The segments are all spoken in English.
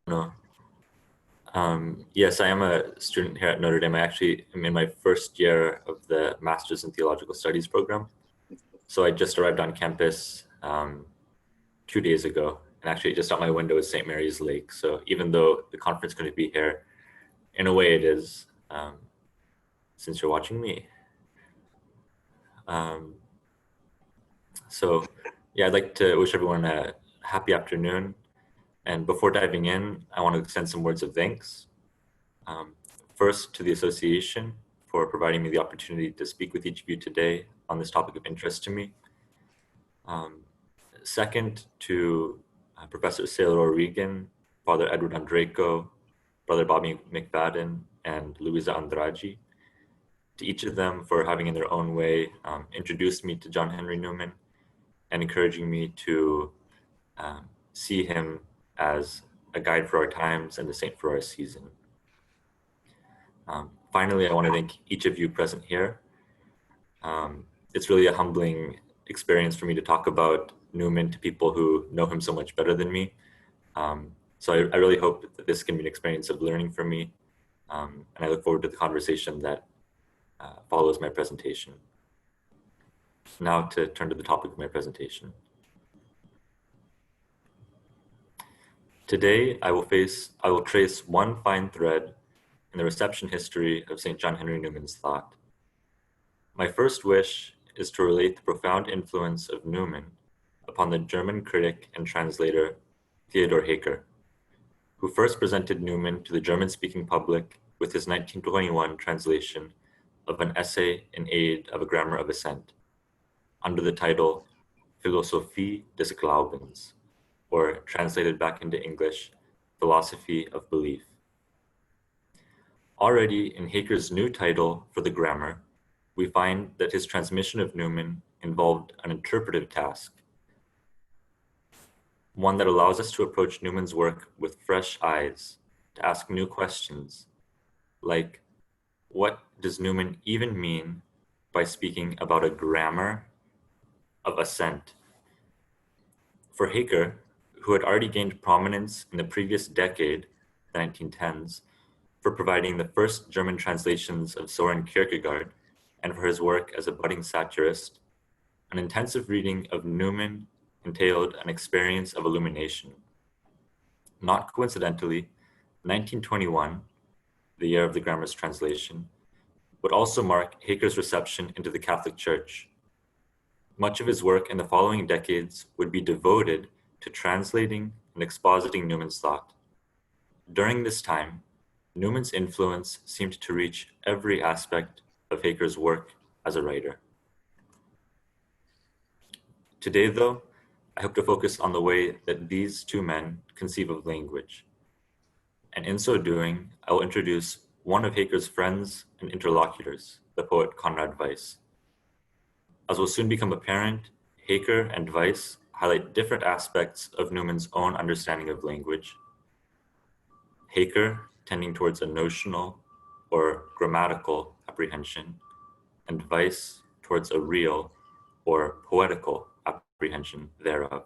No. Yes, I am a student here at Notre Dame. I actually am in my first year of the Master's in Theological Studies program. So I just arrived on campus 2 days ago, and actually just out my window is St. Mary's Lake. So even though the conference couldn't be here, in a way it is, since you're watching me. Um, so yeah, I'd like to wish everyone a happy afternoon. And before diving in, I want to extend some words of thanks. First, to the association for providing me the opportunity to speak with each of you today on this topic of interest to me. Second, to Professor Sailor Regan, Father Edward Andreyko, Brother Bobby McFadden, and Luisa Andrade. To each of them for having in their own way introduced me to John Henry Newman and encouraging me to see him as a guide for our times and a saint for our season. Finally, I want to thank each of you present here. It's really a humbling experience for me to talk about Newman to people who know him so much better than me. So I really hope that this can be an experience of learning for me. And I look forward to the conversation that follows my presentation. Now to turn to the topic of my presentation. Today, I will trace one fine thread in the reception history of St. John Henry Newman's thought. My first wish is to relate the profound influence of Newman upon the German critic and translator Theodor Hecker, who first presented Newman to the German-speaking public with his 1921 translation of an essay in aid of a grammar of assent, under the title Philosophie des Glaubens, or translated back into English, Philosophy of Belief. Already in Hecker's new title for the grammar, we find that his transmission of Newman involved an interpretive task, one that allows us to approach Newman's work with fresh eyes, to ask new questions, like, what does Newman even mean by speaking about a grammar of assent? For Hecker, who had already gained prominence in the previous decade, the 1910s, for providing the first German translations of Soren Kierkegaard, and for his work as a budding satirist, an intensive reading of Newman entailed an experience of illumination. Not coincidentally, 1921, the year of the grammar's translation, would also mark Hecker's reception into the Catholic Church. Much of his work in the following decades would be devoted to translating and expositing Newman's thought. During this time, Newman's influence seemed to reach every aspect of Hecker's work as a writer. Today, though, I hope to focus on the way that these two men conceive of language. And in so doing, I will introduce one of Hecker's friends and interlocutors, the poet Conrad Weiss. As will soon become apparent, Hecker and Weiss highlight different aspects of Newman's own understanding of language. Hecker tending towards a notional or grammatical apprehension, and Weiss towards a real or poetical apprehension thereof.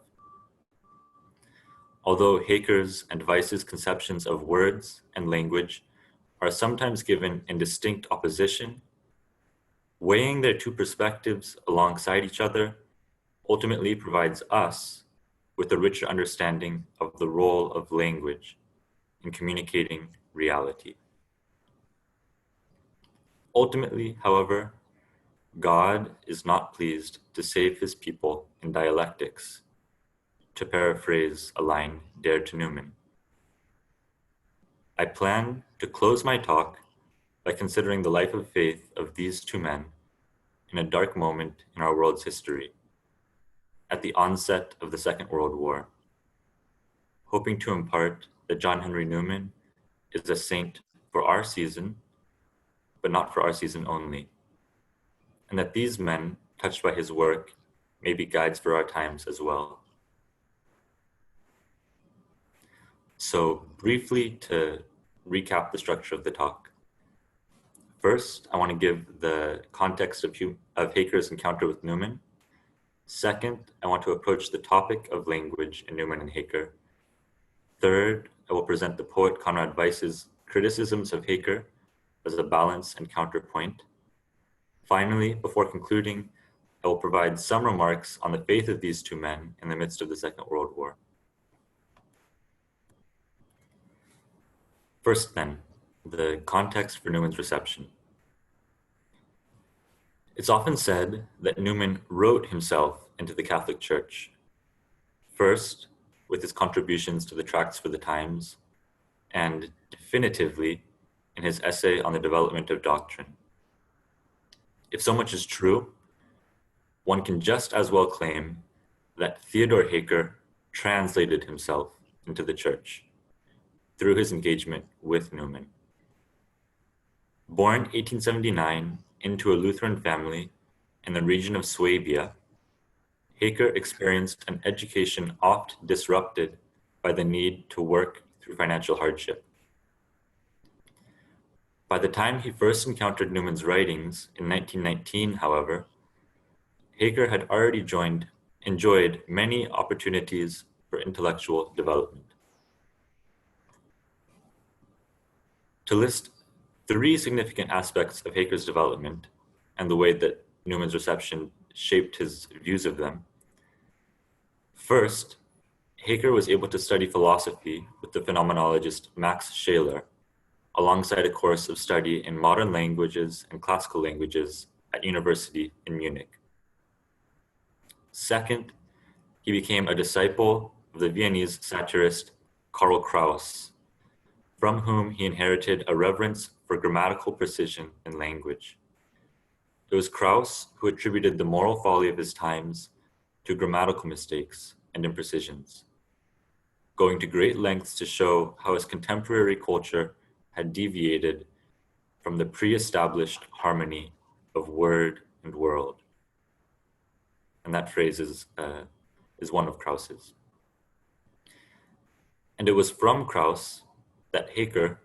Although Hecker's and Weiss's conceptions of words and language are sometimes given in distinct opposition, weighing their two perspectives alongside each other ultimately provides us with a richer understanding of the role of language in communicating reality. Ultimately, however, God is not pleased to save his people in dialectics, to paraphrase a line dared to Newman. I plan to close my talk by considering the life of faith of these two men in a dark moment in our world's history, at the onset of the Second World War, hoping to impart that John Henry Newman is a saint for our season, but not for our season only, and that these men, touched by his work, may be guides for our times as well. So briefly to recap the structure of the talk. First, I want to give the context of Hecker's encounter with Newman. Second, I want to approach the topic of language in Newman and Hecker. Third, I will present the poet Conrad Weiss's criticisms of Haecker as a balance and counterpoint. Finally, before concluding, I will provide some remarks on the faith of these two men in the midst of the Second World War. First then, the context for Newman's reception. It's often said that Newman wrote himself into the Catholic Church, first with his contributions to the Tracts for the Times, and definitively in his essay on the development of doctrine. If so much is true, one can just as well claim that Theodor Haecker translated himself into the church through his engagement with Newman. Born 1879 into a Lutheran family in the region of Swabia, Haecker experienced an education oft disrupted by the need to work through financial hardship. By the time he first encountered Newman's writings in 1919, however, Haecker had already enjoyed many opportunities for intellectual development. To list three significant aspects of Haecker's development and the way that Newman's reception shaped his views of them. First, Haecker was able to study philosophy with the phenomenologist Max Scheler, alongside a course of study in modern languages and classical languages at university in Munich. Second, he became a disciple of the Viennese satirist Karl Kraus, from whom he inherited a reverence for grammatical precision in language. It was Kraus who attributed the moral folly of his times to grammatical mistakes and imprecisions, going to great lengths to show how his contemporary culture had deviated from the pre-established harmony of word and world. And that phrase is one of Kraus's. And it was from Kraus that Haecker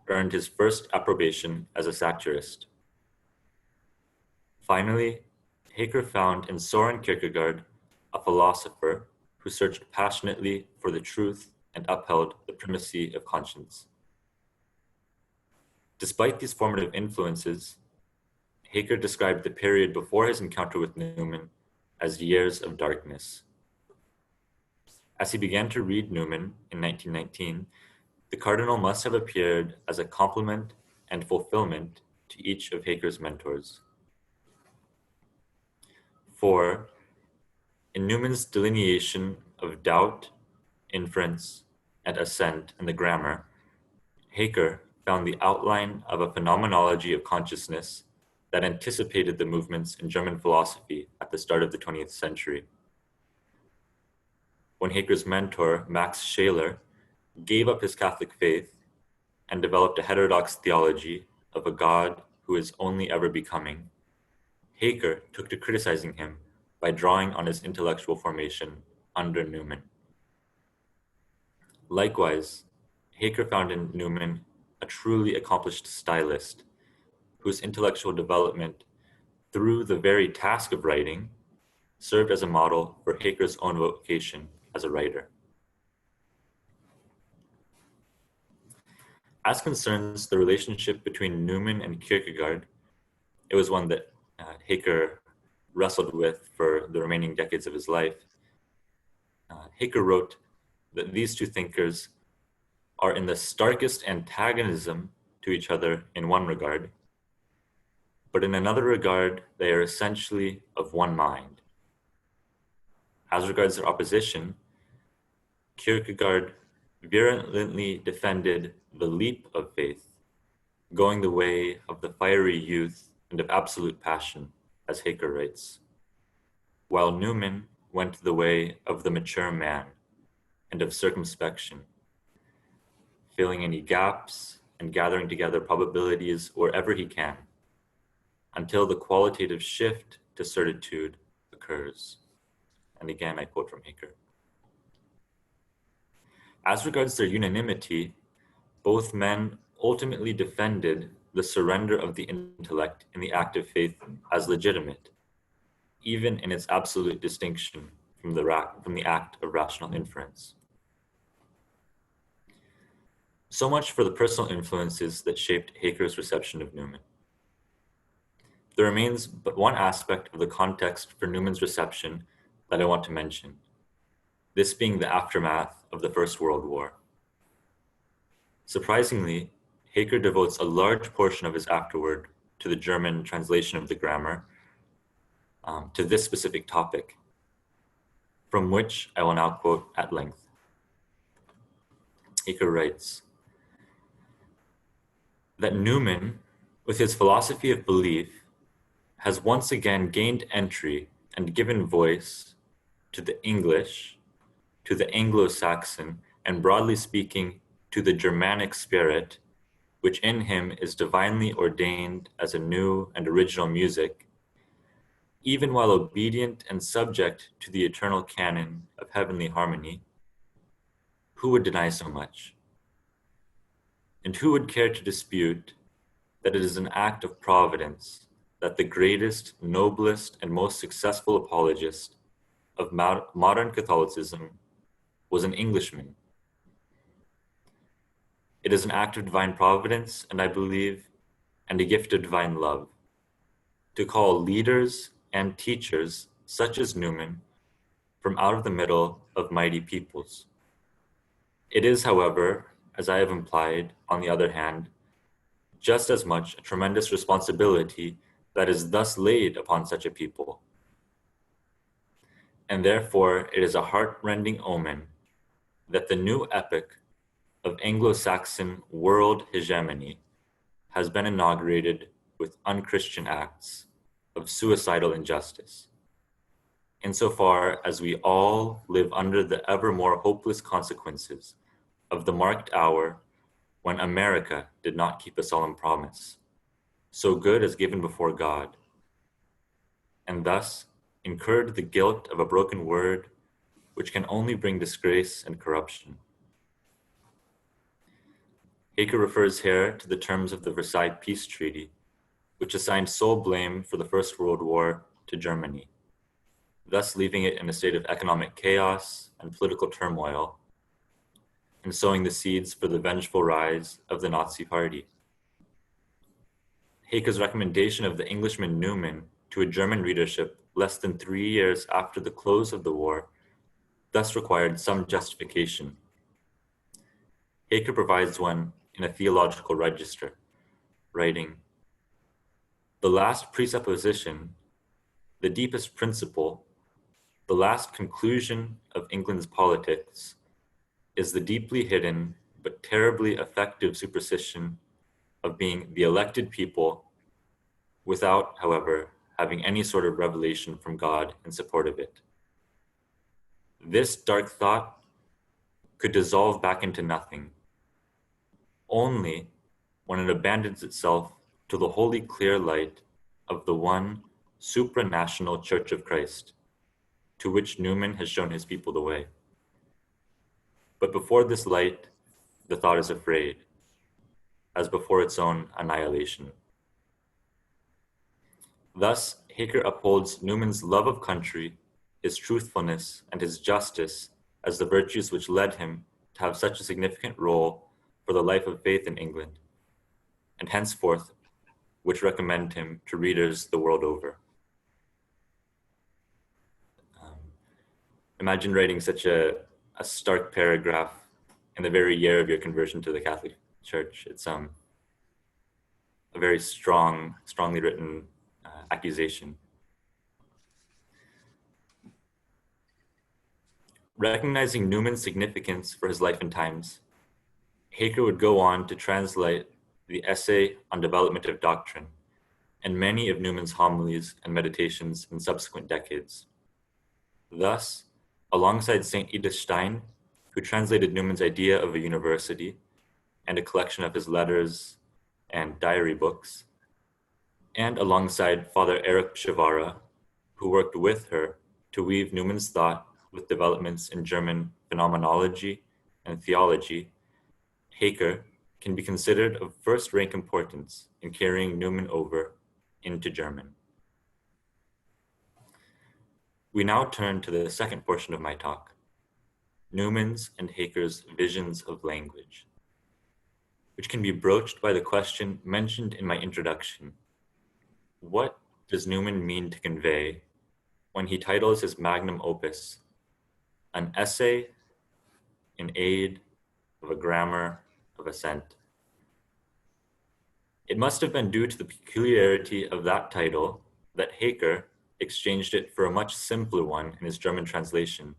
earned his first approbation as a satirist. Finally, Haecker found in Soren Kierkegaard a philosopher who searched passionately for the truth and upheld the primacy of conscience. Despite these formative influences, Haecker described the period before his encounter with Newman as years of darkness. As he began to read Newman in 1919, the cardinal must have appeared as a complement and fulfillment to each of Haecker's mentors. For, in Newman's delineation of doubt, inference, and assent in the grammar, Haecker found the outline of a phenomenology of consciousness that anticipated the movements in German philosophy at the start of the 20th century. When Haecker's mentor, Max Scheler, gave up his Catholic faith and developed a heterodox theology of a God who is only ever becoming, Haecker took to criticizing him by drawing on his intellectual formation under Newman. Likewise, Haecker found in Newman a truly accomplished stylist whose intellectual development through the very task of writing served as a model for Haecker's own vocation as a writer. As concerns the relationship between Newman and Kierkegaard, it was one that Haecker wrestled with for the remaining decades of his life. Haecker wrote that these two thinkers are in the starkest antagonism to each other in one regard, but in another regard, they are essentially of one mind. As regards their opposition, Kierkegaard virulently defended the leap of faith, going the way of the fiery youth and of absolute passion, as Haecker writes, while Newman went the way of the mature man and of circumspection, filling any gaps and gathering together probabilities wherever he can, until the qualitative shift to certitude occurs. And again, I quote from Haecker. As regards their unanimity, both men ultimately defended the surrender of the intellect in the act of faith as legitimate, even in its absolute distinction from the act of rational inference. So much for the personal influences that shaped Haecker's reception of Newman. There remains but one aspect of the context for Newman's reception that I want to mention, this being the aftermath of the First World War. Surprisingly, Haecker devotes a large portion of his afterword to the German translation of the grammar, to this specific topic, from which I will now quote at length. Haecker writes that Newman, with his philosophy of belief, has once again gained entry and given voice to the English, to the Anglo-Saxon, and broadly speaking, to the Germanic spirit, which in him is divinely ordained as a new and original music, even while obedient and subject to the eternal canon of heavenly harmony. Who would deny so much? And who would care to dispute that it is an act of providence that the greatest, noblest, and most successful apologist of modern Catholicism was an Englishman? It is an act of divine providence, and I believe, and a gift of divine love, to call leaders and teachers such as Newman from out of the middle of mighty peoples. It is, however, as I have implied, on the other hand, just as much a tremendous responsibility that is thus laid upon such a people. And therefore, it is a heart-rending omen that the new epoch of Anglo-Saxon world hegemony has been inaugurated with unchristian acts of suicidal injustice, insofar as we all live under the ever more hopeless consequences of the marked hour when America did not keep a solemn promise, so good as given before God, and thus incurred the guilt of a broken word which can only bring disgrace and corruption. Haecker refers here to the terms of the Versailles Peace Treaty, which assigned sole blame for the First World War to Germany, thus leaving it in a state of economic chaos and political turmoil, and sowing the seeds for the vengeful rise of the Nazi Party. Haecker's recommendation of the Englishman Newman to a German readership less than 3 years after the close of the war thus required some justification. Haecker provides one in a theological register, writing, "The last presupposition, the deepest principle, the last conclusion of England's politics is the deeply hidden but terribly effective superstition of being the elected people without, however, having any sort of revelation from God in support of it. This dark thought could dissolve back into nothing, only when it abandons itself to the holy clear light of the one supranational Church of Christ, to which Newman has shown his people the way. But before this light, the thought is afraid, as before its own annihilation." Thus, Haecker upholds Newman's love of country, his truthfulness, and his justice as the virtues which led him to have such a significant role for the life of faith in England, and henceforth, which recommend him to readers the world over. Imagine writing such a stark paragraph in the very year of your conversion to the Catholic Church. It's a very strongly written accusation. Recognizing Newman's significance for his life and times, Haecker would go on to translate the Essay on Development of Doctrine and many of Newman's homilies and meditations in subsequent decades. Thus, alongside St. Edith Stein, who translated Newman's idea of a university and a collection of his letters and diary books, and alongside Father Eric Shivara, who worked with her to weave Newman's thought with developments in German phenomenology and theology, Haecker can be considered of first-rank importance in carrying Newman over into German. We now turn to the second portion of my talk, Newman's and Haecker's visions of language. which can be broached by the question mentioned in my introduction. What does Newman mean to convey when he titles his magnum opus An Essay in Aid of a Grammar of Assent? It must have been due to the peculiarity of that title that Haecker exchanged it for a much simpler one in his German translation,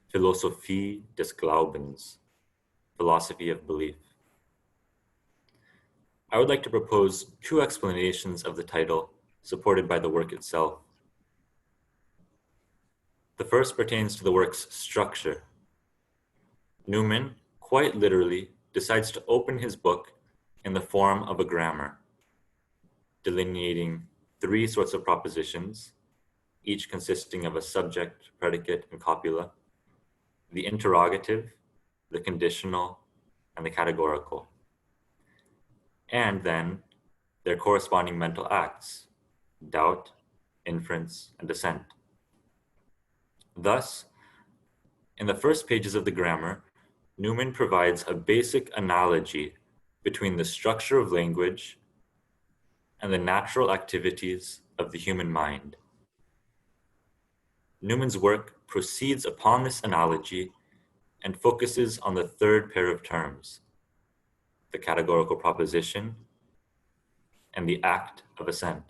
Philosophie des Glaubens, Philosophy of Belief. I would like to propose two explanations of the title supported by the work itself. The first pertains to the work's structure. Newman, quite literally, decides to open his book in the form of a grammar, delineating three sorts of propositions, each consisting of a subject, predicate, and copula: the interrogative, the conditional, and the categorical. And then their corresponding mental acts: doubt, inference, and assent. Thus, in the first pages of the grammar, Newman provides a basic analogy between the structure of language and the natural activities of the human mind. Newman's work proceeds upon this analogy and focuses on the third pair of terms: the categorical proposition and the act of assent.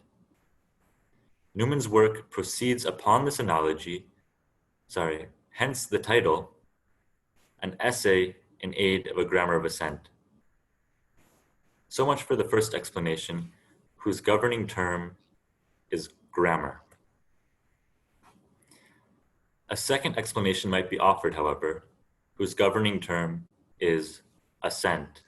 Newman's work proceeds upon this analogy, hence the title, An Essay in Aid of a Grammar of Assent. So much for the first explanation, whose governing term is grammar. A second explanation might be offered, however, whose governing term is assent.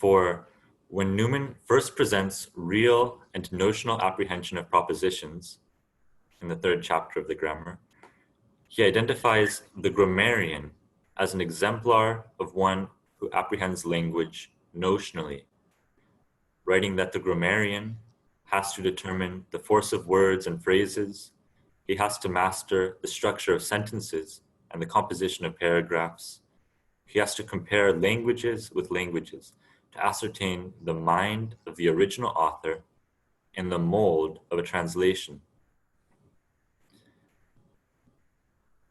For when Newman first presents real and notional apprehension of propositions in the third chapter of the grammar, he identifies the grammarian as an exemplar of one who apprehends language notionally, writing that the grammarian has to determine the force of words and phrases, he has to master the structure of sentences and the composition of paragraphs, he has to compare languages with languages to ascertain the mind of the original author in the mold of a translation.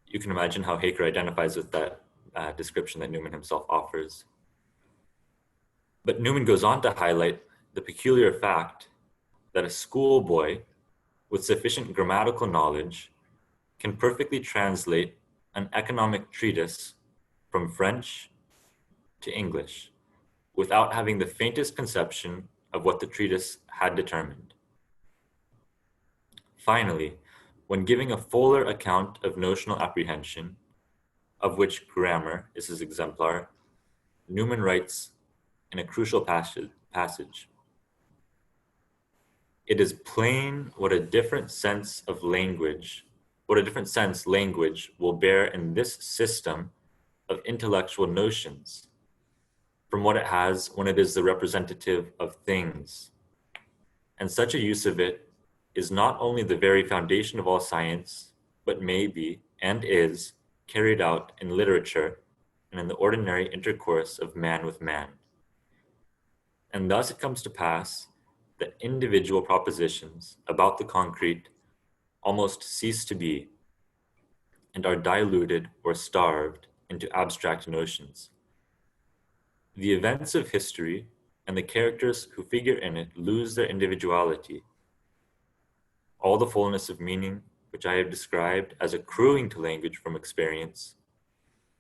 You can imagine how Haecker identifies with that description that Newman himself offers. But Newman goes on to highlight the peculiar fact that a schoolboy with sufficient grammatical knowledge can perfectly translate an economic treatise from French to English without having the faintest conception of what the treatise had determined. Finally, when giving a fuller account of notional apprehension, of which grammar is his exemplar, Newman writes in a crucial passage, "It is plain what a different sense language will bear in this system of intellectual notions from what it has when it is the representative of things. And such a use of it is not only the very foundation of all science, but may be and is carried out in literature and in the ordinary intercourse of man with man. And thus it comes to pass that individual propositions about the concrete almost cease to be and are diluted or starved into abstract notions. The events of history and the characters who figure in it lose their individuality. All the fullness of meaning, which I have described as accruing to language from experience,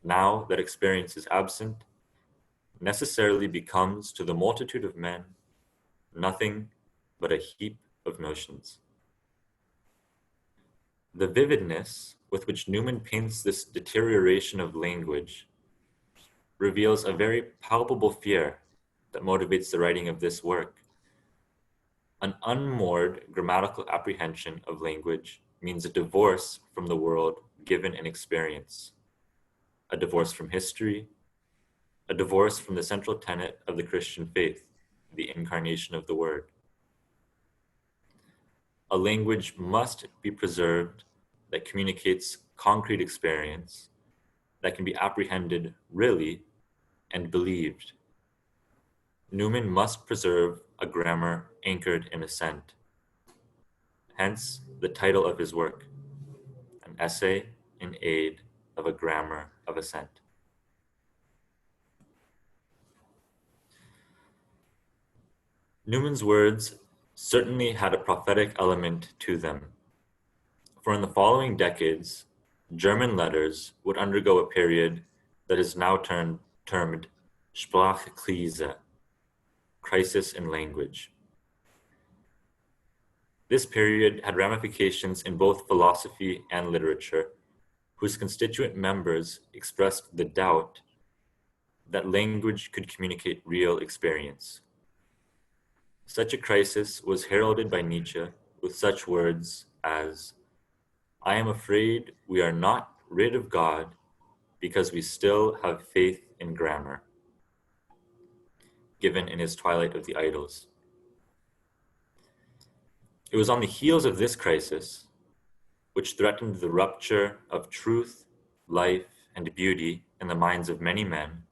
now that experience is absent, necessarily becomes to the multitude of men nothing but a heap of notions." The vividness with which Newman paints this deterioration of language reveals a very palpable fear that motivates the writing of this work. An unmoored grammatical apprehension of language means a divorce from the world given in experience, a divorce from history, a divorce from the central tenet of the Christian faith, the incarnation of the Word. A language must be preserved that communicates concrete experience, that can be apprehended really and believed. Newman must preserve a grammar anchored in assent. Hence, the title of his work, An Essay in Aid of a Grammar of Assent. Newman's words certainly had a prophetic element to them, for in the following decades, German letters would undergo a period that is now termed Sprachkrise, crisis in language. This period had ramifications in both philosophy and literature, whose constituent members expressed the doubt that language could communicate real experience. Such a crisis was heralded by Nietzsche with such words as, "I am afraid we are not rid of God because we still have faith in grammar," given in his Twilight of the Idols. It was on the heels of this crisis, which threatened the rupture of truth, life, and beauty in the minds of many men,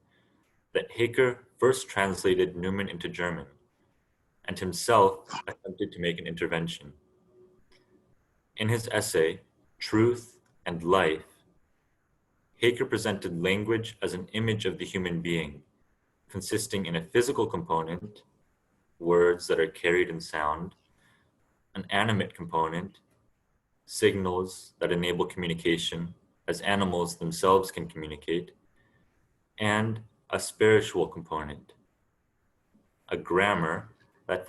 that Haeckel first translated Newman into German, and himself attempted to make an intervention. In his essay, Truth and Life, Haeckel presented language as an image of the human being, consisting in a physical component, words that are carried in sound, an animate component, signals that enable communication as animals themselves can communicate, and a spiritual component, a grammar that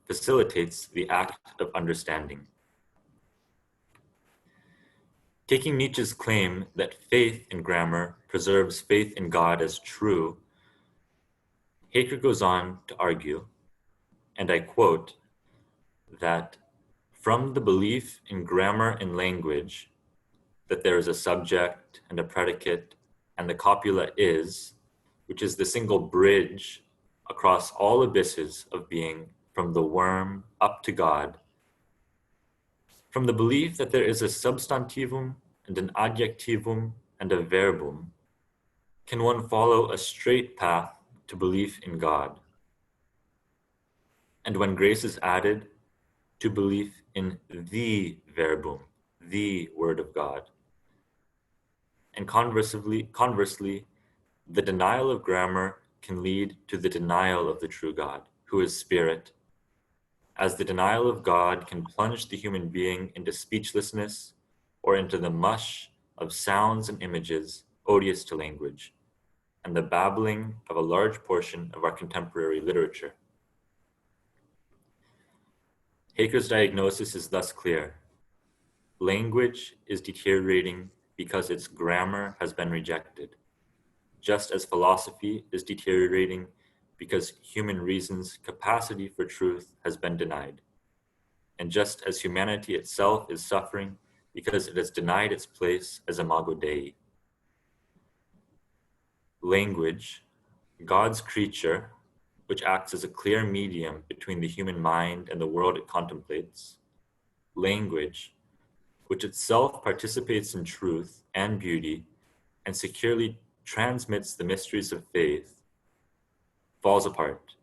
facilitates the act of understanding. Taking Nietzsche's claim that faith in grammar preserves faith in God as true, Haeckel goes on to argue, and I quote, that from the belief in grammar and language, that there is a subject and a predicate, and the copula is, which is the single bridge across all abysses of being from the worm up to God. From the belief that there is a substantivum and an adjectivum and a verbum, can one follow a straight path to belief in God. And when grace is added, to belief in the verbum, the Word of God. And conversely, the denial of grammar can lead to the denial of the true God, who is spirit, as the denial of God can plunge the human being into speechlessness or into the mush of sounds and images odious to language, and the babbling of a large portion of our contemporary literature. Haeckel's diagnosis is thus clear. Language is deteriorating because its grammar has been rejected, just as philosophy is deteriorating because human reason's capacity for truth has been denied, and just as humanity itself is suffering because it has denied its place as imago Dei. Language, God's creature, which acts as a clear medium between the human mind and the world it contemplates, language, which itself participates in truth and beauty and securely transmits the mysteries of faith, falls apart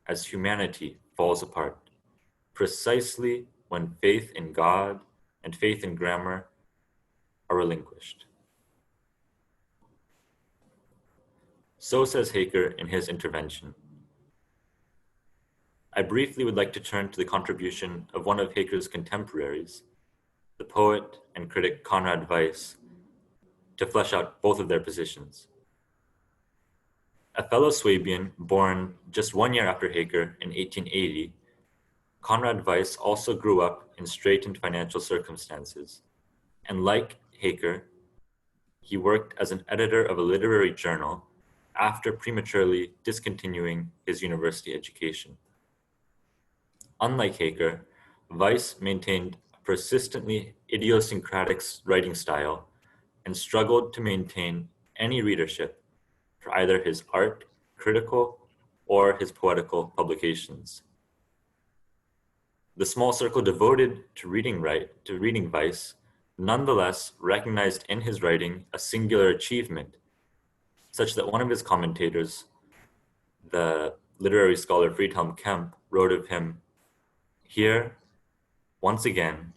as humanity falls apart, precisely when faith in God and faith in grammar are relinquished. So says Haeckel in his intervention. I briefly would like to turn to the contribution of one of Haeckel's contemporaries, the poet and critic Conrad Weiss, to flesh out both of their positions. A fellow Swabian born just 1 year after Haeckel in 1880, Conrad Weiss also grew up in straitened financial circumstances, and like Haeckel, he worked as an editor of a literary journal after prematurely discontinuing his university education. Unlike Haeckel, Weiss maintained a persistently idiosyncratic writing style and struggled to maintain any readership for either his art, critical, or his poetical publications. The small circle devoted to reading Weiss nonetheless recognized in his writing a singular achievement, such that one of his commentators, the literary scholar Friedhelm Kemp wrote of him, "Here, once again,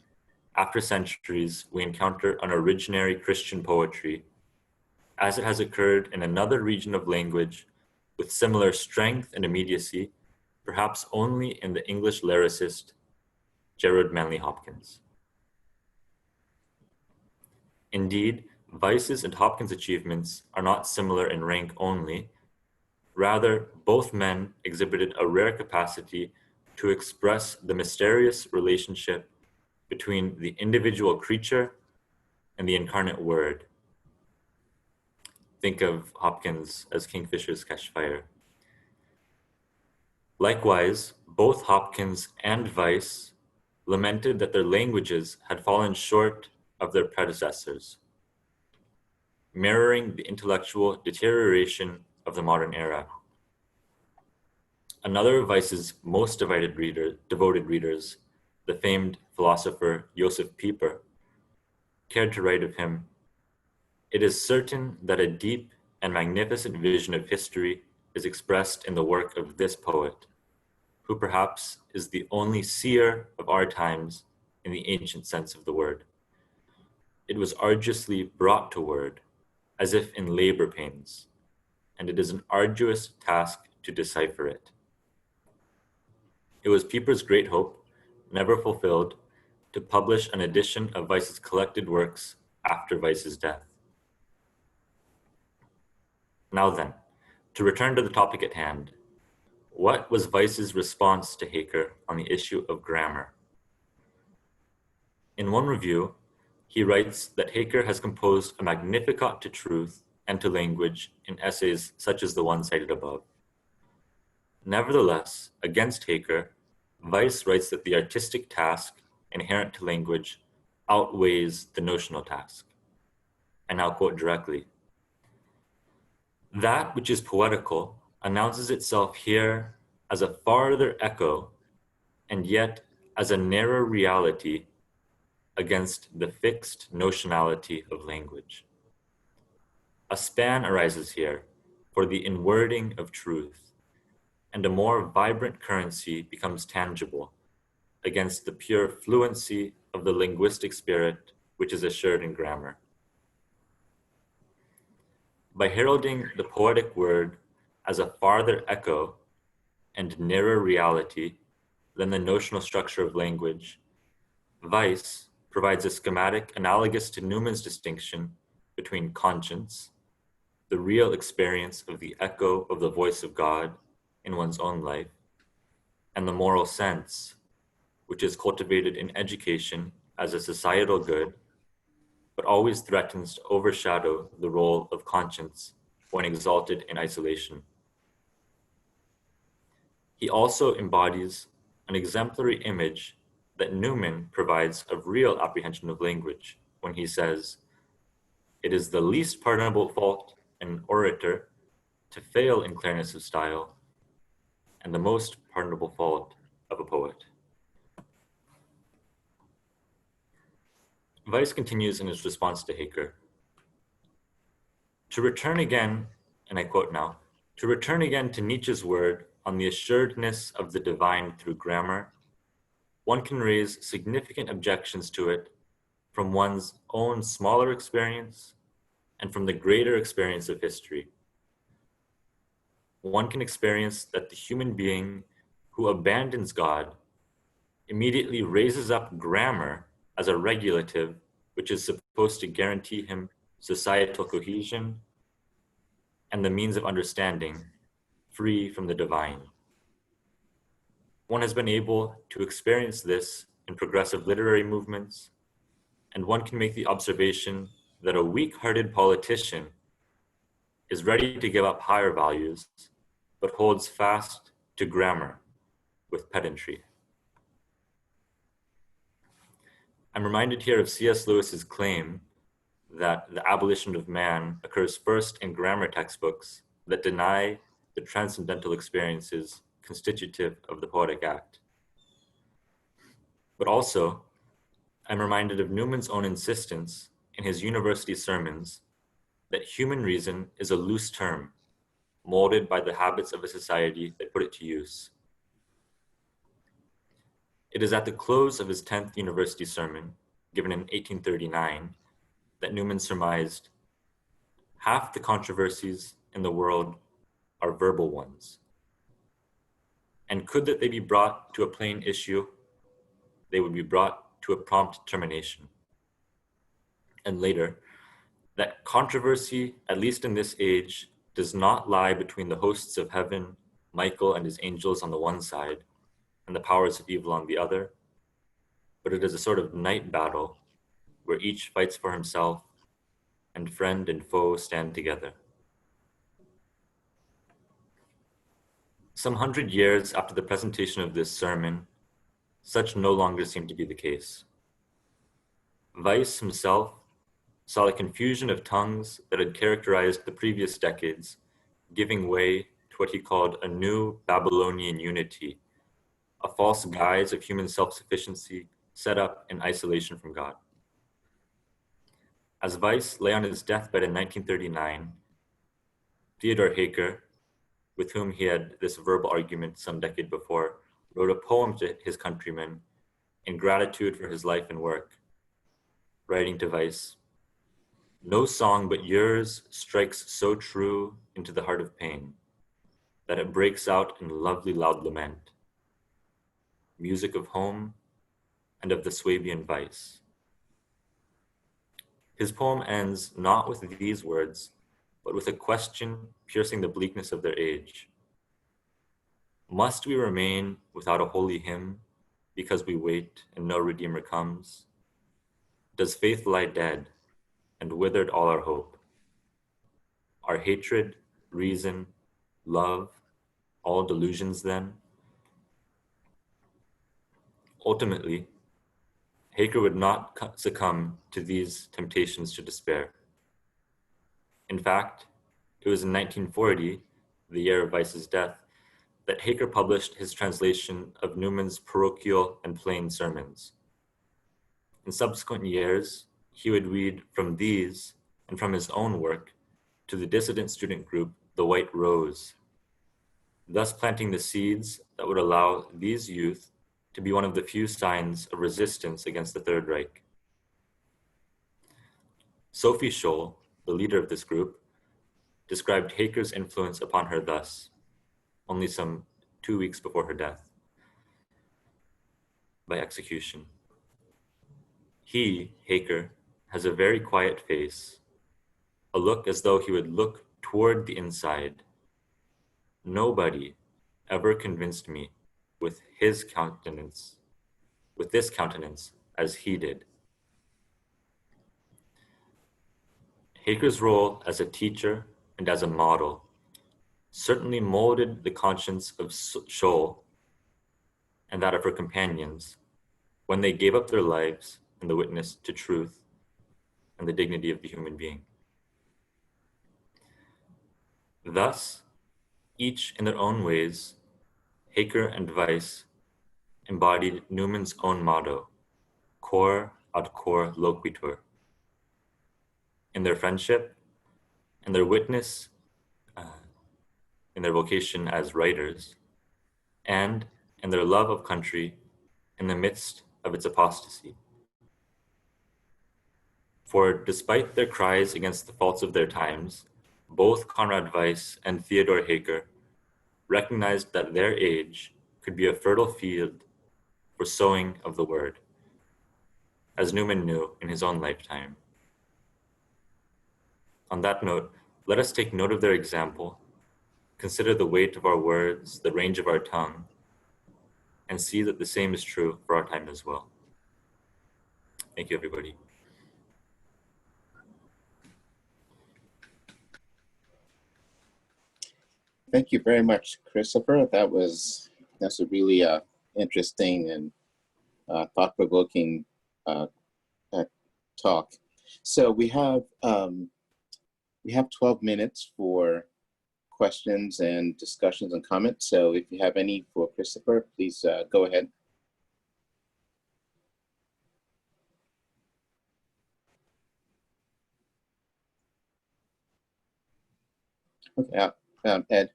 after centuries, we encounter an originary Christian poetry, as it has occurred in another region of language with similar strength and immediacy, perhaps only in the English lyricist Gerard Manley Hopkins." Indeed, Weiss's and Hopkins' achievements are not similar in rank only. Rather, both men exhibited a rare capacity to express the mysterious relationship between the individual creature and the incarnate word. Think of Hopkins as kingfishers catch fire. Likewise, both Hopkins and Weiss lamented that their languages had fallen short of their predecessors, mirroring the intellectual deterioration of the modern era. Another of Weiss's most devoted readers, the famed philosopher Josef Pieper, cared to write of him, "It is certain that a deep and magnificent vision of history is expressed in the work of this poet, who perhaps is the only seer of our times in the ancient sense of the word. It was arduously brought to word, as if in labor pains, and it is an arduous task to decipher it." It was Pieper's great hope, never fulfilled, to publish an edition of Weiss's collected works after Weiss's death. Now then, to return to the topic at hand, what was Weiss's response to Haeckel on the issue of grammar? In one review, he writes that Haeckel has composed a Magnificat to truth and to language in essays such as the one cited above. Nevertheless, against Haeckel, Weiss writes that the artistic task inherent to language outweighs the notional task. I now quote directly, "That which is poetical announces itself here as a farther echo and yet as a nearer reality against the fixed notionality of language. A span arises here for the inwording of truth, and a more vibrant currency becomes tangible against the pure fluency of the linguistic spirit which is assured in grammar. By heralding the poetic word as a farther echo and nearer reality than the notional structure of language, Weiss provides a schematic analogous to Newman's distinction between conscience, the real experience of the echo of the voice of God in one's own life, and the moral sense, which is cultivated in education as a societal good, but always threatens to overshadow the role of conscience when exalted in isolation. He also embodies an exemplary image that Newman provides of real apprehension of language when he says, "It is the least pardonable fault in an orator to fail in clearness of style, and the most pardonable fault of a poet." Weiss continues in his response to Haeckel, "To return again," and I quote now, "to return again to Nietzsche's word on the assuredness of the divine through grammar, one can raise significant objections to it from one's own smaller experience and from the greater experience of history. One can experience that the human being who abandons God immediately raises up grammar as a regulative which is supposed to guarantee him societal cohesion and the means of understanding free from the divine. One has been able to experience this in progressive literary movements, and one can make the observation that a weak-hearted politician is ready to give up higher values, but holds fast to grammar with pedantry." I'm reminded here of C.S. Lewis's claim that the abolition of man occurs first in grammar textbooks that deny the transcendental experiences constitutive of the poetic act. But also, I'm reminded of Newman's own insistence in his university sermons that human reason is a loose term molded by the habits of a society that put it to use. It is at the close of his 10th university sermon, given in 1839, that Newman surmised, half the controversies in the world are verbal ones. And could that they be brought to a plain issue, they would be brought to a prompt termination. And later, that controversy, at least in this age, does not lie between the hosts of heaven, Michael and his angels on the one side, and the powers of evil on the other, but it is a sort of night battle where each fights for himself and friend and foe stand together. Some 100 years after the presentation of this sermon, such no longer seemed to be the case. Weiss himself saw the confusion of tongues that had characterized the previous decades giving way to what he called a new Babylonian unity, a false guise of human self-sufficiency set up in isolation from God. As Weiss lay on his deathbed in 1939, Theodor Haker, with whom he had this verbal argument some decade before, wrote a poem to his countrymen in gratitude for his life and work, writing to Weiss, "No song but yours strikes so true into the heart of pain that it breaks out in lovely loud lament, music of home and of the Swabian vice." His poem ends not with these words, but with a question piercing the bleakness of their age. Must we remain without a holy hymn because we wait and no Redeemer comes? Does faith lie dead and withered all our hope? Are hatred, reason, love, all delusions then? Ultimately, Haker would not succumb to these temptations to despair. In fact, it was in 1940, the year of Weiss's death, that Haker published his translation of Newman's parochial and plain sermons. In subsequent years, he would read from these and from his own work to the dissident student group, the White Rose, thus planting the seeds that would allow these youth to be one of the few signs of resistance against the Third Reich. Sophie Scholl, the leader of this group, described Haker's influence upon her thus, only some 2 weeks before her death by execution. He, Haker, has a very quiet face, a look as though he would look toward the inside. Nobody ever convinced me with this countenance as he did. Haker's role as a teacher and as a model certainly molded the conscience of Scholl and that of her companions when they gave up their lives in the witness to truth and the dignity of the human being. Thus, each in their own ways, Haker and Weiss embodied Newman's own motto, cor ad cor loquitur. In their friendship, in their witness, in their vocation as writers, and in their love of country in the midst of its apostasy. For despite their cries against the faults of their times, both Conrad Weiss and Theodor Haker recognized that their age could be a fertile field for sowing of the word, as Newman knew in his own lifetime. On that note, let us take note of their example, consider the weight of our words, the range of our tongue, and see that the same is true for our time as well. Thank you, everybody. Thank you very much, Christopher. That's a really interesting and thought-provoking talk. So we have 12 minutes for questions and discussions and comments. So if you have any for Christopher, please go ahead. Okay, Ed.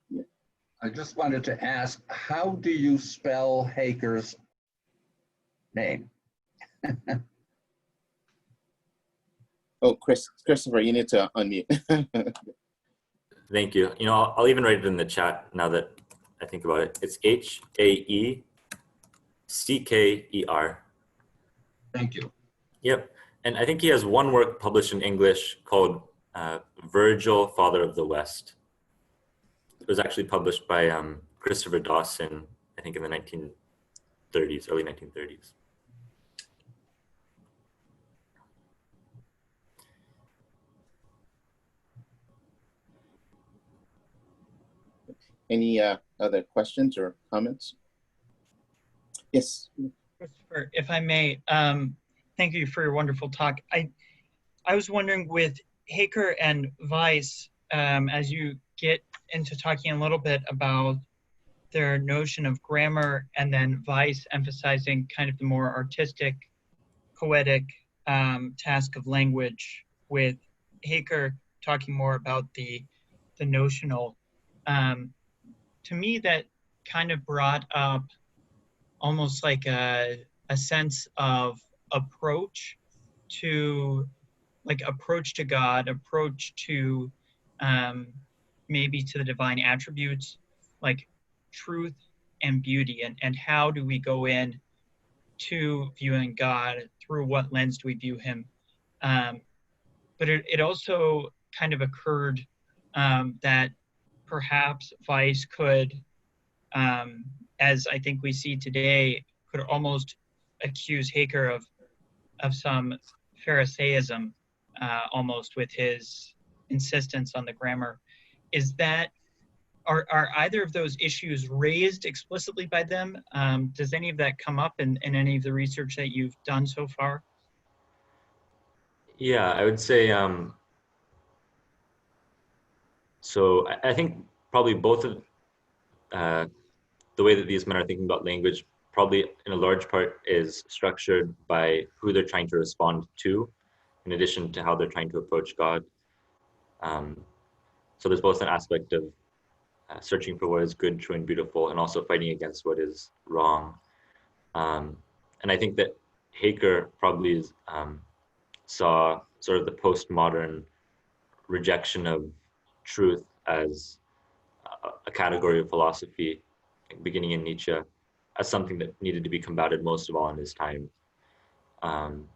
I just wanted to ask, how do you spell Haker's name? Oh, Christopher, you need to unmute. Thank you. You know, I'll even write it in the chat now that I think about it. It's Haeckeer. Thank you. Yep. And I think he has one work published in English called Virgil, Father of the West. It was actually published by Christopher Dawson, I think in the 1930s, early 1930s. Any other questions or comments? Yes. Christopher, if I may, thank you for your wonderful talk. I was wondering with Haker and Weiss, as you get into talking a little bit about their notion of grammar, and then Weiss emphasizing kind of the more artistic, poetic task of language, with Haker talking more about the notional. To me, that kind of brought up almost like a sense of approach to God, approach to maybe to the divine attributes like truth and beauty, and how do we go in to viewing God, through what lens do we view him. But it also kind of occurred that perhaps Weiss could, as I think we see today, could almost accuse Haker of some Pharisaism, almost, with his insistence on the grammar. Is that, are either of those issues raised explicitly by them? Does any of that come up in any of the research that you've done so far? Yeah, I would say, so I think probably both of the way that these men are thinking about language probably in a large part is structured by who they're trying to respond to, in addition to how they're trying to approach God. So there's both an aspect of searching for what is good, true, and beautiful, and also fighting against what is wrong. And I think that Haker probably saw sort of the postmodern rejection of truth as a category of philosophy, beginning in Nietzsche, as something that needed to be combated most of all in his time. And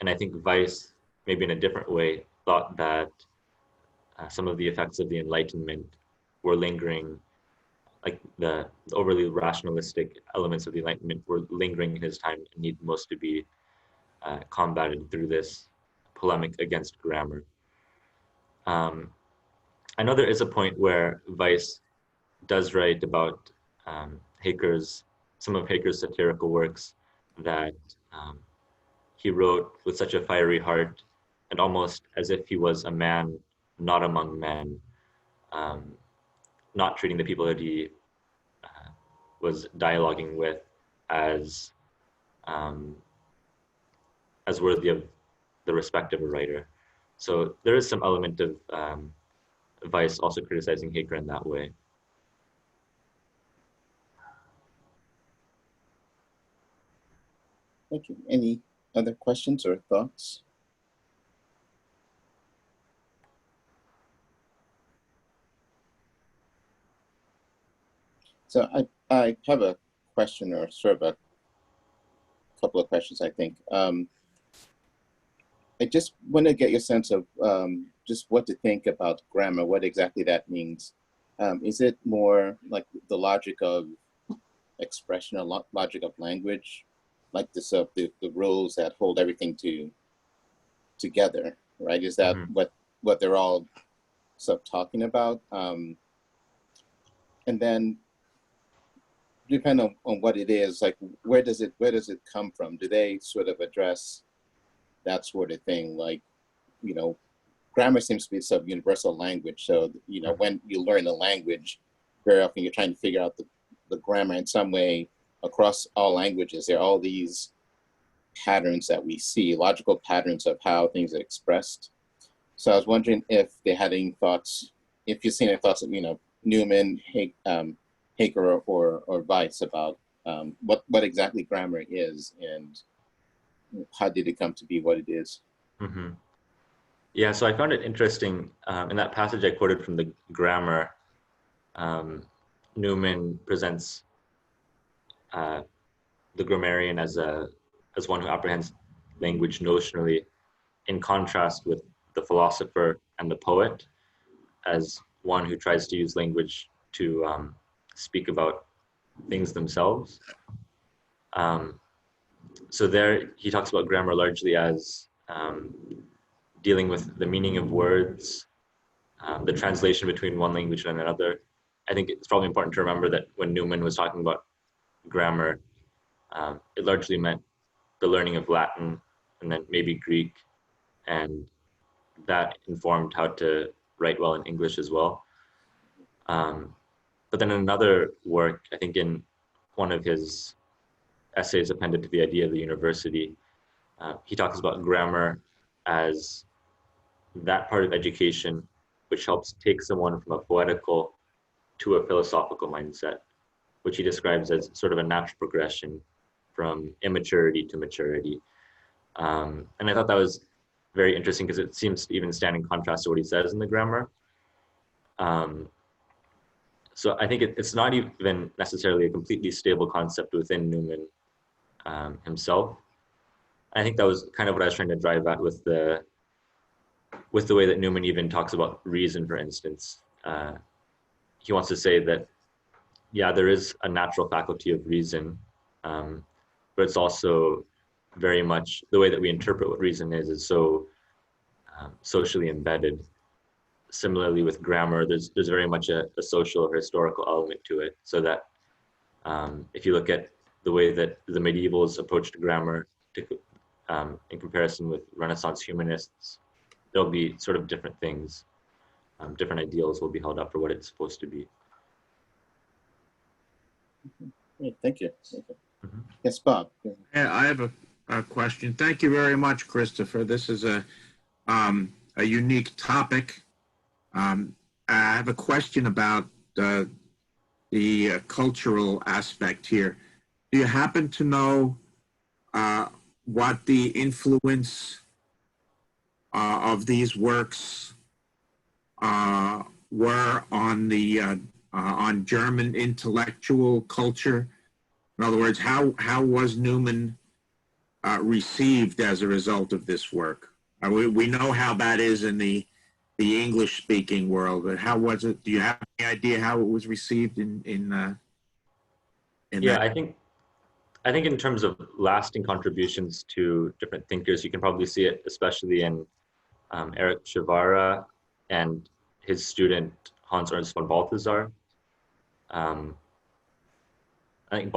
I think Weiss, maybe in a different way, thought that some of the effects of the Enlightenment were lingering, like the overly rationalistic elements of the Enlightenment were lingering in his time and need most to be combated through this polemic against grammar. I know there is a point where Weiss does write about some of Haker's satirical works, that he wrote with such a fiery heart and almost as if he was a man not among men, not treating the people that he was dialoguing with as worthy of the respect of a writer. So there is some element of Weiss also criticizing Haker in that way. Thank you. Any other questions or thoughts? So I have a question, or sort of a couple of questions, I think. I just want to get your sense of just what to think about grammar, what exactly that means. Is it more like the logic of expression, or logic of language, like the rules that hold everything together, right? Is that what they're all sort of talking about? And then, depending on what it is, like where does it come from? Do they sort of address that sort of thing? Like, you know, grammar seems to be some universal language. So, you know, when you learn a language, very often you're trying to figure out the grammar in some way across all languages. There are all these patterns that we see, logical patterns of how things are expressed. So I was wondering if they had any thoughts if you've seen any thoughts of, Newman, Haker, or Weiss about what exactly grammar is and how did it come to be what it is. Mm-hmm. Yeah, so I found it interesting in that passage I quoted from the grammar. Newman presents the grammarian as one who apprehends language notionally, in contrast with the philosopher and the poet as one who tries to use language to speak about things themselves. So there he talks about grammar largely as dealing with the meaning of words, the translation between one language and another. I think it's probably important to remember that when Newman was talking about grammar, it largely meant the learning of Latin and then maybe Greek, and that informed how to write well in English as well. But then in another work, I think in one of his essays appended to the idea of the university, he talks about grammar as that part of education which helps take someone from a poetical to a philosophical mindset, which he describes as sort of a natural progression from immaturity to maturity. And I thought that was very interesting because it seems to even stand in contrast to what he says in the grammar. So I think it's not even necessarily a completely stable concept within Newman himself. I think that was kind of what I was trying to drive at with the way that Newman even talks about reason, for instance. He wants to say that, yeah, there is a natural faculty of reason, but it's also very much the way that we interpret what reason is so socially embedded. Similarly with grammar, there's very much a social or historical element to it, so that if you look at the way that the medievals approached grammar in comparison with Renaissance humanists, there'll be sort of different things, different ideals will be held up for what it's supposed to be. Great, thank you. Mm-hmm. Yes, Bob. Yeah, I have a question. Thank you very much, Christopher. This is a unique topic. I have a question about the cultural aspect here. Do you happen to know what the influence of these works were on German intellectual culture? In other words, how was Newman received as a result of this work? We know how that is in the English-speaking world, but how was it? Do you have any idea how it was received in Yeah, that? I think in terms of lasting contributions to different thinkers, you can probably see it especially in Erich Guevara and his student Hans Ernst von Balthasar. I think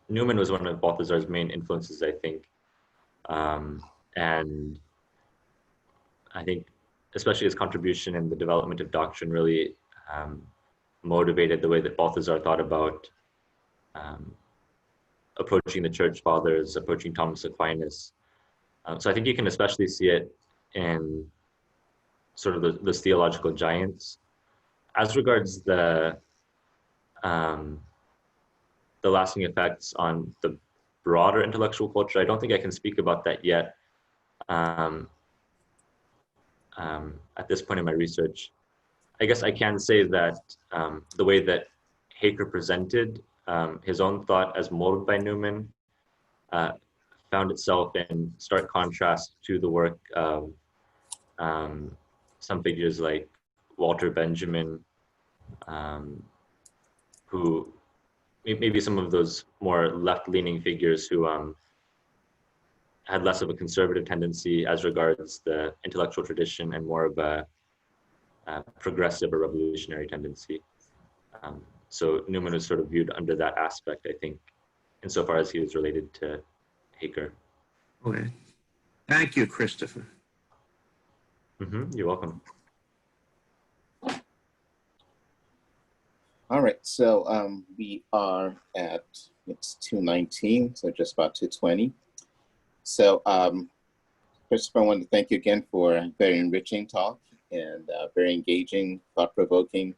Newman was one of Balthasar's main influences, I think. And I think especially his contribution in the development of doctrine really motivated the way that Balthasar thought about approaching the church fathers, approaching Thomas Aquinas. So I think you can especially see it in sort of those theological giants. As regards the lasting effects on the broader intellectual culture, I don't think I can speak about that yet at this point in my research. I guess I can say that the way that Haker presented his own thought as molded by Newman found itself in stark contrast to the work of some figures like Walter Benjamin, who maybe some of those more left-leaning figures who had less of a conservative tendency as regards the intellectual tradition and more of a progressive or revolutionary tendency. So Newman was sort of viewed under that aspect, I think, insofar as he was related to Haker. Okay. Thank you, Christopher. Mm-hmm. You're welcome. All right, so we are at, it's 2:19, so just about 2:20. So Christopher, I wanted to thank you again for a very enriching talk. and very engaging, thought-provoking,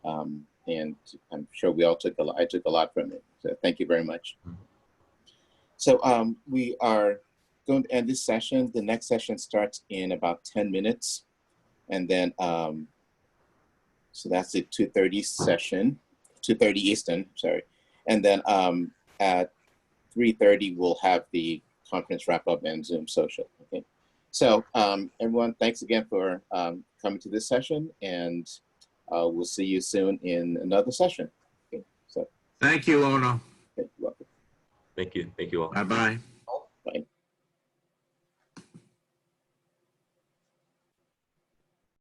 and I'm sure we all took a lot. I took a lot from it. So thank you very much. So we are going to end this session. The next session starts in about 10 minutes. And then, so that's the 2:30 session, 2:30 Eastern, sorry. And then at 3:30, we'll have the conference wrap up and Zoom social, okay? So everyone, thanks again for coming to this session, and we'll see you soon in another session. Okay, so Thank you, Ono. okay, you're welcome. Thank you. Thank you all. Bye-bye.